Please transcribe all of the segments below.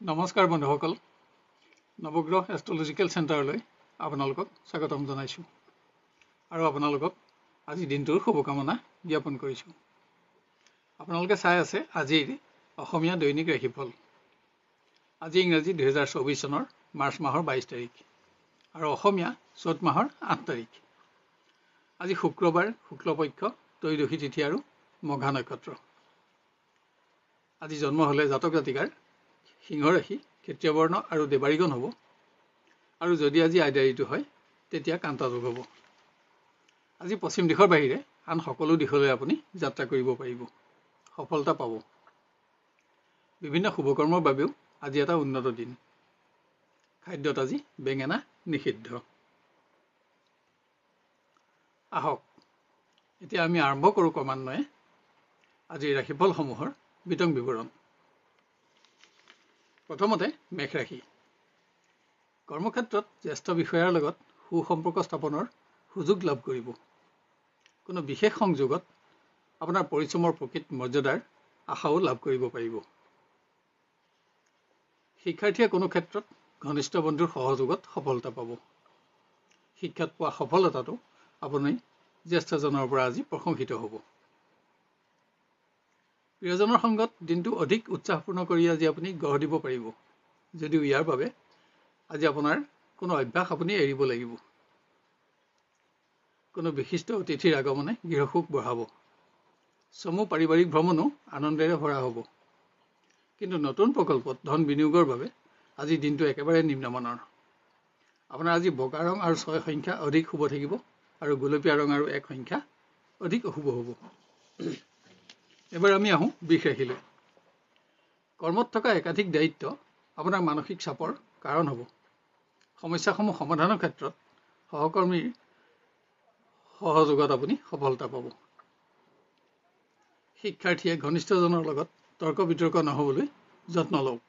নমস্কাৰ বন্ধুসকল, নৱগ্ৰহ এষ্ট্ৰলজিকেল চেণ্টাৰলৈ আপোনালোকক স্বাগতম জনাইছোঁ আৰু আপোনালোকক আজি দিনটোৰ শুভকামনা জ্ঞাপন কৰিছোঁ। আপোনালোকে চাই আছে আজিৰ অসমীয়া দৈনিক ৰাশিফল। আজি ইংৰাজী 2024 চনৰ মাৰ্চ মাহৰ 22 তাৰিখ আৰু অসমীয়া চ'ত মাহৰ 8 তাৰিখ। আজি শুক্ৰবাৰ, শুক্লপক্ষ, ত্ৰয়োদশী তিথি আৰু মঘা নক্ষত্ৰ। আজি জন্ম হ'লে জাতক জাতিকাৰ সিংহ ৰাশি, ক্ষত্ৰিয় বৰ্ণ আৰু দেৱাৰীগণ হ'ব আৰু যদি আজি আইদাৰীটো হয় তেতিয়া কান্তা যোগ হ'ব। আজি পশ্চিম দিশৰ বাহিৰে আন সকলো দিশলৈ আপুনি যাত্ৰা কৰিব পাৰিব, সফলতা পাব। বিভিন্ন শুভকৰ্মৰ বাবেও আজি এটা উন্নত দিন। খাদ্যত আজি বেঙেনা নিষিদ্ধ। আহক এতিয়া আমি আৰম্ভ কৰোঁ ক্ৰমান্বয়ে আজিৰ ৰাশিফলসমূহৰ বিতং বিৱৰণ। প্ৰথমতে মেষ ৰাশি। কৰ্মক্ষেত্ৰত জ্যেষ্ঠ বিষয়াৰ লগত সুসম্পৰ্ক স্থাপনৰ সুযোগ লাভ কৰিব। কোনো বিশেষ সংযোগত আপোনাৰ পৰিশ্ৰমৰ প্ৰকৃত মৰ্যাদাৰ আশাও লাভ কৰিব পাৰিব। শিক্ষাৰ্থীয়ে কোনো ক্ষেত্ৰত ঘনিষ্ঠ বন্ধুৰ সহযোগত সফলতা পাব। শিক্ষাত পোৱা সফলতাটো আপুনি জ্যেষ্ঠজনৰ পৰা আজি প্ৰশংসিত হ'ব। প্ৰিয়জনৰ সংগত দিনটো অধিক উৎসাহপূৰ্ণ কৰি আজি আপুনি গঢ় দিব পাৰিব, যদিও ইয়াৰ বাবে আজি আপোনাৰ কোনো অভ্যাস আপুনি এৰিব লাগিব। কোনো বিশিষ্ট অতিথিৰ আগমনে গৃহসুখ বঢ়াব। চমু পাৰিবাৰিক ভ্ৰমণো আনন্দেৰে ভৰা হ'ব। কিন্তু নতুন প্ৰকল্পত ধন বিনিয়োগৰ বাবে আজি দিনটো একেবাৰে নিম্নমানৰ। আপোনাৰ আজি বগা ৰং আৰু 6 সংখ্যা অধিক শুভ থাকিব আৰু গোলপীয়া ৰং আৰু 1 সংখ্যা অধিক অশুভ হ'ব। এবাৰ আমি আহোঁ বৃষ ৰাশিলৈ। কৰ্মত থকা একাধিক দায়িত্ব আপোনাৰ মানসিক চাপৰ কাৰণ হ'ব। সমস্যাসমূহ সমাধানৰ ক্ষেত্ৰত সহকৰ্মীৰ সহযোগত আপুনি সফলতা পাব। শিক্ষাৰ্থীয়ে ঘনিষ্ঠজনৰ লগত তৰ্ক বিতৰ্ক নহ'বলৈ যত্ন লওক।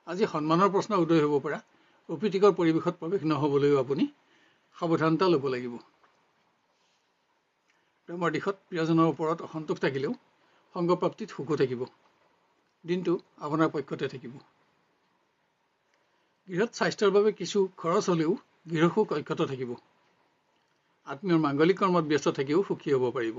আজি সন্মানৰ প্ৰশ্ন উদয় হ'ব পৰা অপ্ৰীতিকৰ পৰিৱেশত প্ৰৱেশ নহ'বলৈও আপুনি সাৱধানতা ল'ব লাগিব। প্ৰেমৰ দিশত প্ৰিয়জনৰ ওপৰত অসন্তোষ থাকিলেও সংগপ্ৰাপ্তিত সুখো থাকিব। দিনটো আপোনাৰ পক্ষতে থাকিব। গৃহত স্বাস্থ্যৰ বাবে কিছু খৰচ হ'লেও গৃহসুখ অক্ষত থাকিব। আত্মীয়ৰ মাংগলিক কৰ্মত ব্যস্ত থাকিও সুখী হ'ব পাৰিব।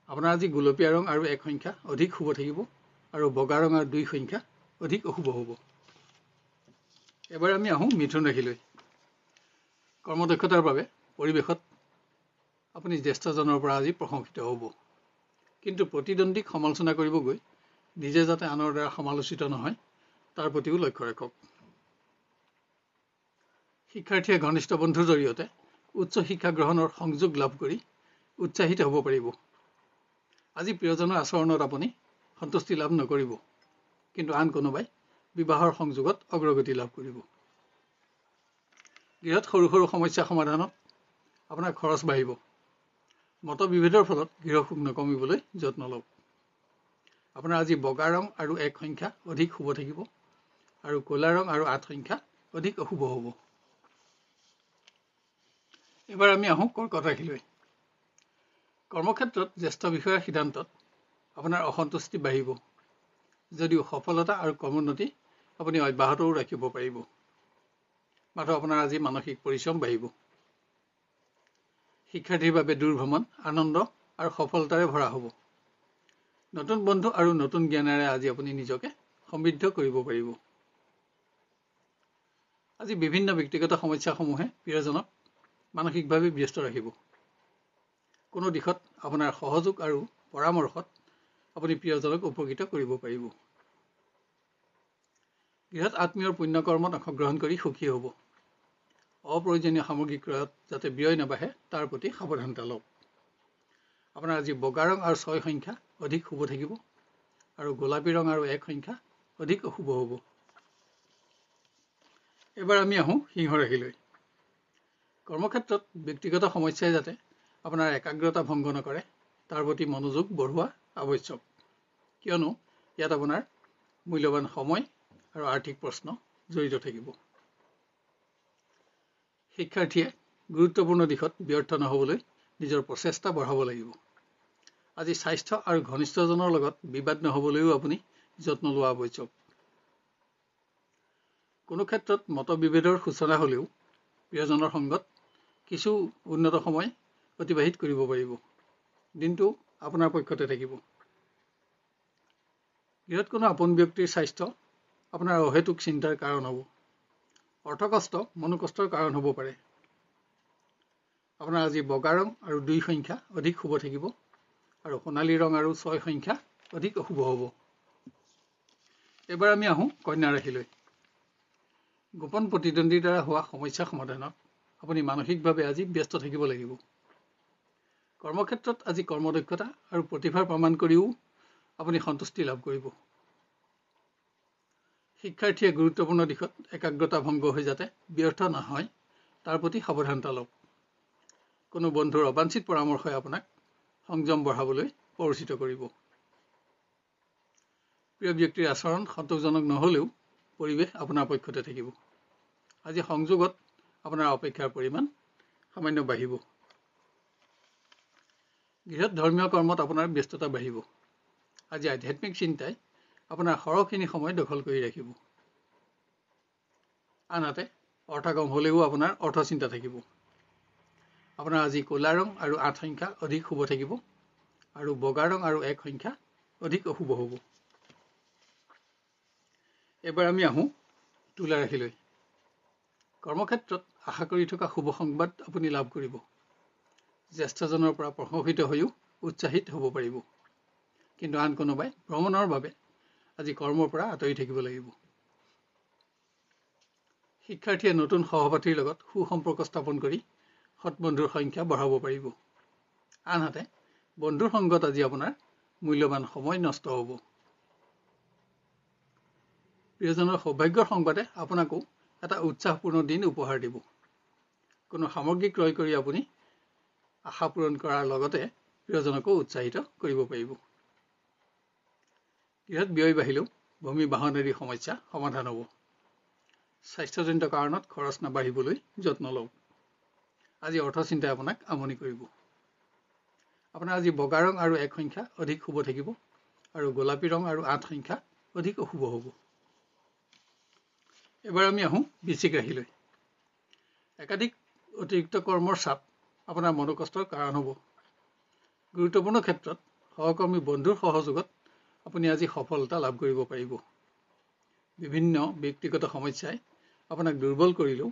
আপোনাৰ আজি গোলপীয়া ৰং আৰু 1 সংখ্যা অধিক শুভ থাকিব আৰু বগা ৰং আৰু 2 সংখ্যা অধিক অশুভ হ'ব। এবাৰ আমি আহোঁ মিথুন ৰাশিলৈ। কৰ্মদক্ষতাৰ বাবে পৰিৱেশত আপুনি জ্যেষ্ঠজনৰ পৰা আজি প্ৰশংসিত হ'ব। কিন্তু প্ৰতিদ্বন্দ্বীক সমালোচনা কৰিব গৈ নিজে যাতে আনৰ দ্বাৰা সমালোচিত নহয় তাৰ প্ৰতিও লক্ষ্য ৰাখক। শিক্ষাৰ্থীয়ে ঘনিষ্ঠ বন্ধুৰ জৰিয়তে উচ্চ শিক্ষা গ্ৰহণৰ সংযোগ লাভ কৰি উৎসাহিত হ'ব পাৰিব। আজি প্ৰিয়জনৰ আচৰণত আপুনি সন্তুষ্টি লাভ নকৰিব, কিন্তু আন কোনোবাই বিবাহৰ সংযোগত অগ্ৰগতি লাভ কৰিব। গৃহত সৰু সৰু সমস্যা সমাধানত আপোনাৰ খৰচ বাঢ়িব। মতবিভেদৰ ফলত গৃহসুখ নকমিবলৈ যত্ন লওক। আপোনাৰ আজি বগা ৰং আৰু 1 সংখ্যা অধিক শুভ থাকিব আৰু ক'লা ৰং আৰু 8 সংখ্যা অধিক অশুভ হ'ব। এবাৰ আমি আহোঁ কৰ্কট ৰাশিলৈ। কৰ্মক্ষেত্ৰত জ্যেষ্ঠ বিষয়াৰ সিদ্ধান্তত আপোনাৰ অসন্তুষ্টি বাঢ়িব, যদিও সফলতা আৰু কৰ্মোন্নতি আপুনি অব্যাহতও ৰাখিব পাৰিব। মাত্ৰ আপোনাৰ আজি মানসিক পৰিশ্ৰম বাঢ়িব। শিক্ষাৰ্থীৰ বাবে দূৰ ভ্ৰমণ আনন্দ আৰু সফলতাৰে ভৰা হ'ব। নতুন বন্ধু আৰু নতুন জ্ঞানেৰে আজি আপুনি নিজকে সমৃদ্ধ কৰিব পাৰিব। আজি বিভিন্ন ব্যক্তিগত সমস্যাসমূহে প্ৰিয়জনক মানসিকভাৱে ব্যস্ত ৰাখিব। কোনো দিশত আপোনাৰ সহযোগ আৰু পৰামৰ্শত আপুনি প্ৰিয়জনক উপকৃত কৰিব পাৰিব। গৃহত আত্মীয়ৰ পুণ্যকৰ্মত অংশগ্ৰহণ কৰি সুখী হ'ব। অপ্ৰয়োজনীয় সামগ্ৰী ক্ৰয়ত যাতে ব্যয় নাবাঢ়ে তাৰ প্ৰতি সাৱধানতা লওক। আপোনাৰ আজি বগা ৰং আৰু 6 সংখ্যা অধিক শুভ থাকিব আৰু গোলাপী ৰং আৰু 1 সংখ্যা অধিক অশুভ হ'ব। এবাৰ আমি আহোঁ সিংহ ৰাশিলৈ। কৰ্মক্ষেত্ৰত ব্যক্তিগত সমস্যাই যাতে আপোনাৰ একাগ্ৰতা ভংগ নকৰে তাৰ প্ৰতি মনোযোগ বঢ়োৱা আৱশ্যক, কিয়নো ইয়াত আপোনাৰ মূল্যৱান সময় আৰু আৰ্থিক প্ৰশ্ন জড়িত থাকিব। শিক্ষাৰ্থীয়ে গুৰুত্বপূৰ্ণ দিশত ব্যৰ্থ নহ'বলৈ নিজৰ প্ৰচেষ্টা বঢ়াব লাগিব। আজি স্বাস্থ্য আৰু ঘনিষ্ঠজনৰ লগত বিবাদ নহ'বলৈও আপুনি যত্ন লোৱা আৱশ্যক। কোনো ক্ষেত্ৰত মতবিভেদৰ সূচনা হ'লেও প্ৰিয়জনৰ সংগত কিছু উন্নত সময় অতিবাহিত কৰিব পাৰিব। দিনটো আপোনাৰ পক্ষতে থাকিব। গৃহত কোনো আপোন ব্যক্তিৰ স্বাস্থ্য আপোনাৰ অহেতুক চিন্তাৰ কাৰণ হ'ব। অৰ্থকষ্ট মনোকষ্টৰ কাৰণ হ'ব পাৰে। আপোনাৰ আজি বগা ৰং আৰু 2 সংখ্যা অধিক শুভ থাকিব আৰু সোণালী ৰং আৰু 6 সংখ্যা অধিক অশুভ হ'ব। এবাৰ আমি আহোঁ কন্যা ৰাশিলৈ। গোপন প্ৰতিদ্বন্দ্বীৰ দ্বাৰা হোৱা সমস্যা সমাধানত আপুনি মানসিকভাৱে আজি ব্যস্ত থাকিব লাগিব। কৰ্মক্ষেত্ৰত আজি কৰ্মদক্ষতা আৰু প্ৰতিভাৰ প্ৰমাণ কৰিও আপুনি সন্তুষ্টি লাভ কৰিব। শিক্ষাৰ্থীয়ে গুৰুত্বপূৰ্ণ দিশত একাগ্ৰতা ভংগ হৈ যাতে ব্যৰ্থ নহয় তাৰ প্ৰতি সাৱধানতা লওক। কোনো বন্ধুৰ অবাঞ্ছিত পৰামৰ্শই আপোনাক সংযম বঢ়াবলৈ প্ৰৰোচিত কৰিব। প্ৰিয় ব্যক্তিৰ আচৰণ সন্তোষজনক নহ'লেও পৰিৱেশ আপোনাৰ পক্ষতে থাকিব। আজি সংযোগত আপোনাৰ অপেক্ষাৰ পৰিমাণ সামান্য বাঢ়িব। গৃহত ধৰ্মীয় কৰ্মত আপোনাৰ ব্যস্ততা বাঢ়িব। আজি আধ্যাত্মিক চিন্তাই আপোনাৰ সৰহখিনি সময় দখল কৰি ৰাখিব। আনহাতে অৰ্থগম হ'লেও আপোনাৰ অৰ্থচিন্তা থাকিব। আপোনাৰ আজি ক'লা ৰং আৰু 8 সংখ্যা অধিক শুভ থাকিব আৰু বগা ৰং আৰু 1 সংখ্যা অধিক অশুভ হ'ব। এবাৰ আমি আহোঁ তুলা ৰাশিলৈ। কৰ্মক্ষেত্ৰত আশা কৰি থকা শুভ সংবাদ আপুনি লাভ কৰিব। জ্যেষ্ঠজনৰ পৰা প্ৰশংসিত হৈও উৎসাহিত হ'ব পাৰিব। কিন্তু আন কোনোবাই ভ্ৰমণৰ বাবে আজি কৰ্মৰ পৰা আঁতৰি থাকিব লাগিব। শিক্ষাৰ্থীয়ে নতুন সহপাঠীৰ লগত সুসম্পৰ্ক স্থাপন কৰি সৎ বন্ধুৰ সংখ্যা বঢ়াব পাৰিব। আনহাতে বন্ধুৰ সংগত আজি আপোনাৰ মূল্যৱান সময় নষ্ট হ'ব। প্ৰিয়জনৰ সৌভাগ্যৰ সংবাদে আপোনাকো এটা উৎসাহপূৰ্ণ দিন উপহাৰ দিব। কোনো সামগ্ৰী ক্ৰয় কৰি আপুনি আশা পূৰণ কৰাৰ লগতে প্ৰিয়জনকো উৎসাহিত কৰিব পাৰিব। গৃহত ব্যয় বাঢ়িলেও ভূমি বাহনেৰী সমস্যা সমাধান হ'ব। স্বাস্থ্যজনিত কাৰণত খৰচ নাবাঢ়িবলৈ যত্ন লওক। আজি অৰ্থচিন্তাই আপোনাক আমনি কৰিব। আপোনাৰ আজি বগা ৰং আৰু 1 সংখ্যা অধিক শুভ থাকিব আৰু গোলাপী ৰং আৰু 8 সংখ্যা অধিক অশুভ হ'ব। এবাৰ আমি আহোঁ বৃশ্চিক ৰাশিলৈ। একাধিক অতিৰিক্ত কৰ্মৰ চাপ আপোনাৰ মনোকষ্টৰ কাৰণ হ'ব। গুৰুত্বপূৰ্ণ ক্ষেত্ৰত সহকৰ্মী বন্ধুৰ সহযোগত আপুনি আজি সফলতা লাভ কৰিব পাৰিব। বিভিন্ন ব্যক্তিগত সমস্যাই আপোনাক দুৰ্বল কৰিলেও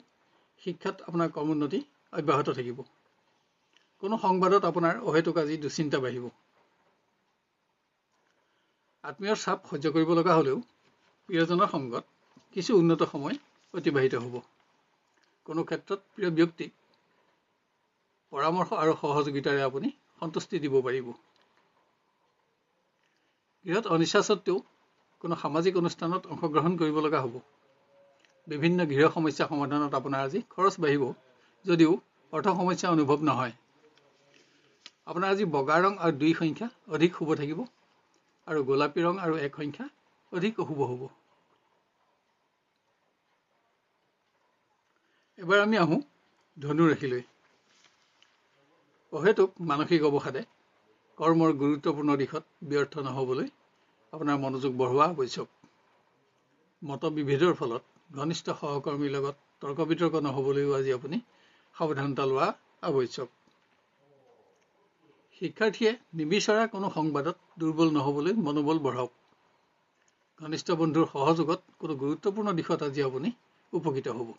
শিক্ষাত আপোনাৰ কৰ্মোন্নতি অব্যাহত থাকিব। কোনো সংবাদত আপোনাৰ অহেতুক আজি দুশ্চিন্তা বাঢ়িব। আত্মীয়ৰ চাপ সহ্য কৰিব লগা হ'লেও প্ৰিয়জনৰ সংগত কিছু উন্নত সময় অতিবাহিত হ'ব। কোনো ক্ষেত্ৰত প্ৰিয় ব্যক্তিক পৰামৰ্শ আৰু সহযোগিতাৰে আপুনি সন্তুষ্টি দিব পাৰিব। গৃহত অনিচ্ছা সত্ত্বেও কোনো সামাজিক অনুষ্ঠানত অংশগ্ৰহণ কৰিব লগা হ'ব। বিভিন্ন গৃহ সমস্যা সমাধানত আপোনাৰ আজি খৰচ বাঢ়িব যদিও অৰ্থ সমস্যা অনুভৱ নহয়। আপোনাৰ আজি বগা ৰং আৰু 2 সংখ্যা অধিক শুভ থাকিব আৰু গোলাপী ৰং আৰু 1 সংখ্যা অধিক অশুভ হ'ব। এবাৰ আমি আহোঁ ধনু ৰাশিলৈ। অহেতুক মানসিক অৱসাদে কৰ্মৰ গুৰুত্বপূৰ্ণ দিশত ব্যৰ্থ নহ'বলৈ আপোনাৰ মনোযোগ বঢ়োৱা আৱশ্যক। মতবিভেদৰ ফলত ঘনিষ্ঠ সহকৰ্মীৰ লগত তৰ্ক বিতৰ্ক নহ'বলৈও আজি আপুনি সাৱধানতা লোৱা আৱশ্যক। শিক্ষাৰ্থীয়ে নিবিচৰা কোনো সংবাদত দুৰ্বল নহ'বলৈ মনোবল বঢ়াওক। ঘনিষ্ঠ বন্ধুৰ সহযোগত কোনো গুৰুত্বপূৰ্ণ দিশত আজি আপুনি উপকৃত হ'ব।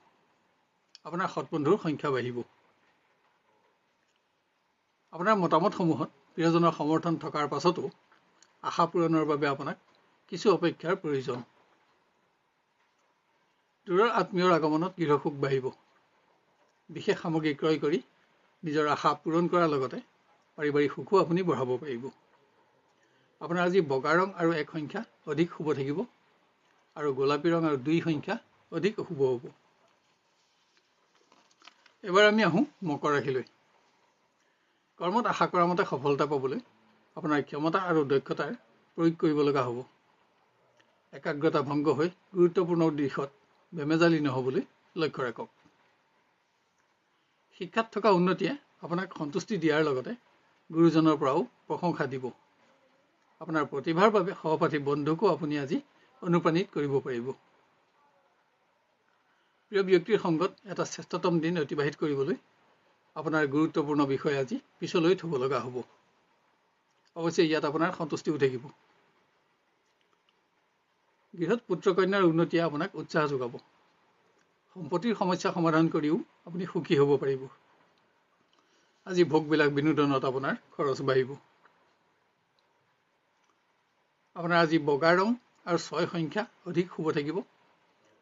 আপোনাৰ সৎ বন্ধুৰ সংখ্যা বাঢ়িব। আপোনাৰ মতামতসমূহত প্ৰিয়জনৰ সমৰ্থন থকাৰ পাছতো আশা পূৰণৰ বাবে আপোনাক কিছু অপেক্ষাৰ প্ৰয়োজন। দূৰৰ আত্মীয়ৰ আগমনত গৃহসুখ বাঢ়িব। বিশেষ সামগ্ৰী ক্ৰয় কৰি নিজৰ আশা পূৰণ কৰাৰ লগতে পাৰিবাৰিক সুখো আপুনি বঢ়াব পাৰিব। আপোনাৰ আজি বগা ৰং আৰু 1 সংখ্যা অধিক শুভ থাকিব আৰু গোলাপী ৰং আৰু 2 সংখ্যা অধিক অশুভ হ'ব। এবাৰ আমি আহোঁ মকৰ ৰাশিলৈ। কৰ্মত আশা কৰা মতে সফলতা পাবলৈ আপোনাৰ ক্ষমতা আৰু দক্ষতাৰ প্ৰয়োগ কৰিব লগা হ'ব। একাগ্ৰতা ভংগ হৈ গুৰুত্বপূৰ্ণ দিশত বেমেজালি নহ'বলৈ লক্ষ্য ৰাখক। শিক্ষাত থকা উন্নতিয়ে আপোনাক সন্তুষ্টি দিয়াৰ লগতে গুৰুজনৰ পৰাও প্ৰশংসা দিব। আপোনাৰ প্ৰতিভাৰ বাবে সহপাঠী বন্ধুকো আপুনি আজি অনুপ্ৰাণিত কৰিব পাৰিব। প্ৰিয় ব্যক্তিৰ সংগত এটা শ্ৰেষ্ঠতম দিন অতিবাহিত কৰিবলৈ আপোনাৰ গুৰুত্বপূৰ্ণ বিষয় আজি পিছলৈ থ'ব লগা হ'ব। অৱশ্যে ইয়াত আপোনাৰ সন্তুষ্টিও থাকিব। গৃহত পুত্ৰ কন্যাৰ উন্নতিয়ে আপোনাক উৎসাহ যোগাব। সম্পত্তিৰ সমস্যা সমাধান কৰিও আপুনি সুখী হ'ব পাৰিব। আজি ভোগবিলাক বিনোদনত আপোনাৰ খৰচ বাঢ়িব। আপোনাৰ আজি বগা ৰং আৰু 6 সংখ্যা অধিক শুভ থাকিব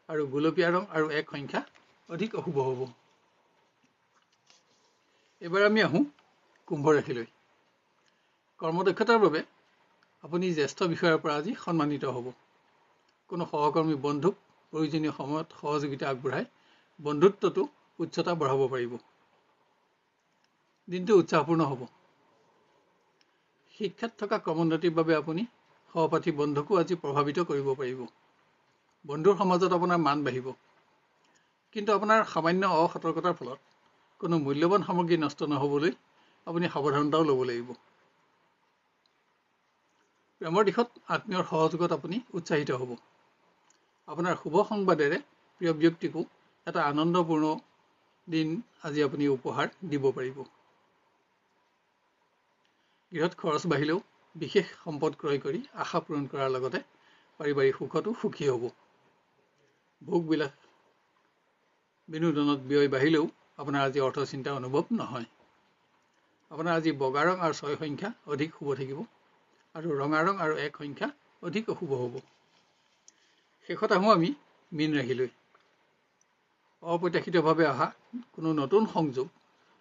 আৰু গোলপীয়া ৰং আৰু 1 সংখ্যা অধিক অশুভ হ'ব। এবাৰ আমি আহোঁ কুম্ভ ৰাশিলৈ। কৰ্মদক্ষতাৰ বাবে আপুনি জ্যেষ্ঠ বিষয়াৰ পৰা আজি সন্মানিত হ'ব। কোনো সহকৰ্মী বন্ধুক প্ৰয়োজনীয় সময়ত সহযোগিতা আগবঢ়াই বন্ধুত্বটো উচ্চতা বঢ়াব পাৰিব। দিনটো উৎসাহপূৰ্ণ হ'ব। শিক্ষাত থকা ক্ৰমোন্নতিৰ বাবে আপুনি সহপাঠী বন্ধুকো আজি প্ৰভাৱিত কৰিব পাৰিব। বন্ধুৰ সমাজত আপোনাৰ মান বাঢ়িব। কিন্তু আপোনাৰ সামান্য অসতৰ্কতাৰ ফলত কোনো মূল্যৱান সামগ্ৰী নষ্ট নহ'বলৈ আপুনি সাৱধানতাও ল'ব লাগিব। প্ৰেমৰ দিশত আত্মীয়ৰ সহযোগত আপুনি উৎসাহিত হ'ব। আপোনাৰ শুভ সংবাদেৰে প্ৰিয় ব্যক্তিকো এটা আনন্দপূৰ্ণ দিন আজি আপুনি উপহাৰ দিব পাৰিব। গৃহত খৰচ বাঢ়িলেও বিশেষ সম্পদ ক্ৰয় কৰি আশা পূৰণ কৰাৰ লগতে পাৰিবাৰিক সুখতো সুখী হ'ব। ভোগবিলাক বিনোদনত ব্যয় বাঢ়িলেও আপোনাৰ আজি অৰ্থ চিন্তা অনুভৱ নহয়। আপোনাৰ আজি বগা ৰং আৰু 6 সংখ্যা অধিক শুভ থাকিব আৰু ৰঙা ৰং আৰু 1 সংখ্যা অধিক অশুভ হ'ব। শেষত আহোঁ আমি মীন ৰাশিলৈ। অপ্ৰত্যাশিতভাৱে অহা কোনো নতুন সংযোগ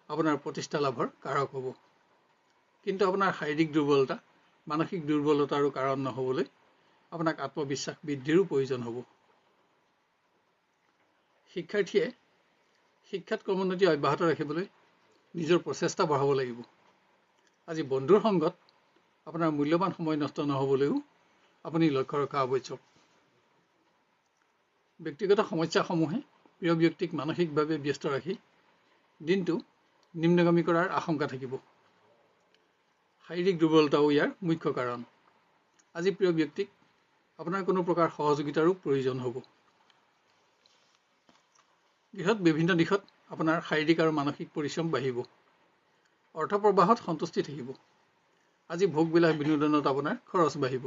আপোনাৰ প্ৰতিষ্ঠা লাভৰ কাৰক হ'ব। কিন্তু আপোনাৰ শাৰীৰিক দুৰ্বলতা মানসিক দুৰ্বলতাৰো কাৰণ নহ'বলৈ আপোনাক আত্মবিশ্বাস বৃদ্ধিৰো প্ৰয়োজন হ'ব। শিক্ষাৰ্থীয়ে শিক্ষাত ক্ৰমোন্নতি অব্যাহত ৰাখিবলৈ নিজৰ প্ৰচেষ্টা বঢ়াব লাগিব। আজি বন্ধুৰ সংগত আপোনাৰ মূল্যৱান সময় নষ্ট নহ'বলৈও আপুনি লক্ষ্য ৰখা আৱশ্যক। ব্যক্তিগত সমস্যাসমূহে প্ৰিয় ব্যক্তিক মানসিকভাৱে ব্যস্ত ৰাখি দিনটো নিম্নগামী কৰাৰ আশংকা থাকিব। শাৰীৰিক দুৰ্বলতাও ইয়াৰ মুখ্য কাৰণ। আজি প্ৰিয় ব্যক্তিক আপোনাৰ কোনো প্ৰকাৰ সহযোগিতাৰো প্ৰয়োজন হ'ব। গৃহত বিভিন্ন দিশত আপোনাৰ শাৰীৰিক আৰু মানসিক পৰিশ্ৰম বাঢ়িব। অৰ্থ প্ৰবাহত সন্তুষ্টি থাকিব। আজি ভোগবিলাক বিনোদনত আপোনাৰ খৰচ বাঢ়িব।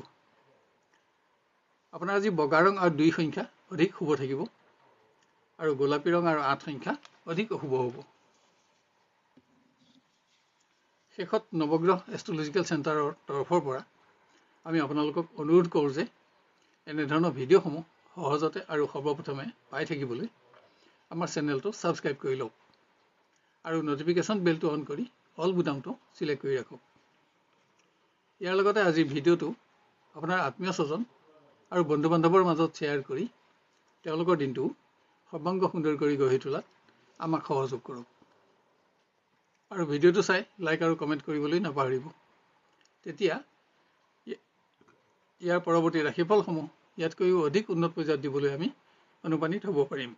আপোনাৰ আজি বগা ৰং আৰু 2 সংখ্যা অধিক শুভ থাকিব আৰু গোলাপী ৰং আৰু 8 সংখ্যা অধিক অশুভ হ'ব। শেষত নৱগ্ৰহ এষ্ট্ৰলজিকেল চেণ্টাৰৰ তৰফৰ পৰা আমি আপোনালোকক অনুৰোধ কৰোঁ যে এনেধৰণৰ ভিডিঅ'সমূহ সহজতে আৰু সৰ্বপ্ৰথমে পাই থাকিবলৈ আমাৰ চেনেলটো ছাবস্ক্ৰাইব কৰি লওক আৰু নটিফিকেশ্যন বেলটো অন কৰি অল বুটামটো চিলেক্ট কৰি ৰাখক। ইয়াৰ লগতে আজিৰ ভিডিঅ'টো আপোনাৰ আত্মীয় স্বজন আৰু বন্ধু বান্ধৱৰ মাজত শ্বেয়াৰ কৰি তেওঁলোকৰ দিনটো সৰ্বাংগ সুন্দৰ কৰি গঢ়ি তোলাত আমাক সহযোগ কৰক। আৰু ভিডিঅ'টো চাই লাইক আৰু কমেণ্ট কৰিবলৈ নাপাহৰিব। তেতিয়া ইয়াৰ পৰৱৰ্তী ৰাশিফলসমূহ ইয়াতকৈও অধিক উন্নত পৰ্যায়ত দিবলৈ আমি অনুপ্ৰাণিত হ'ব পাৰিম।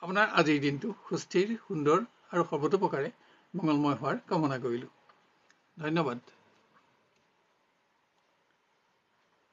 আপোনাৰ আজিৰ দিনটো সুস্থিৰ সুন্দৰ আৰু সৰ্বতোপ্ৰকাৰে মংগলময় হোৱাৰ কামনা কৰিলোঁ। ধন্যবাদ।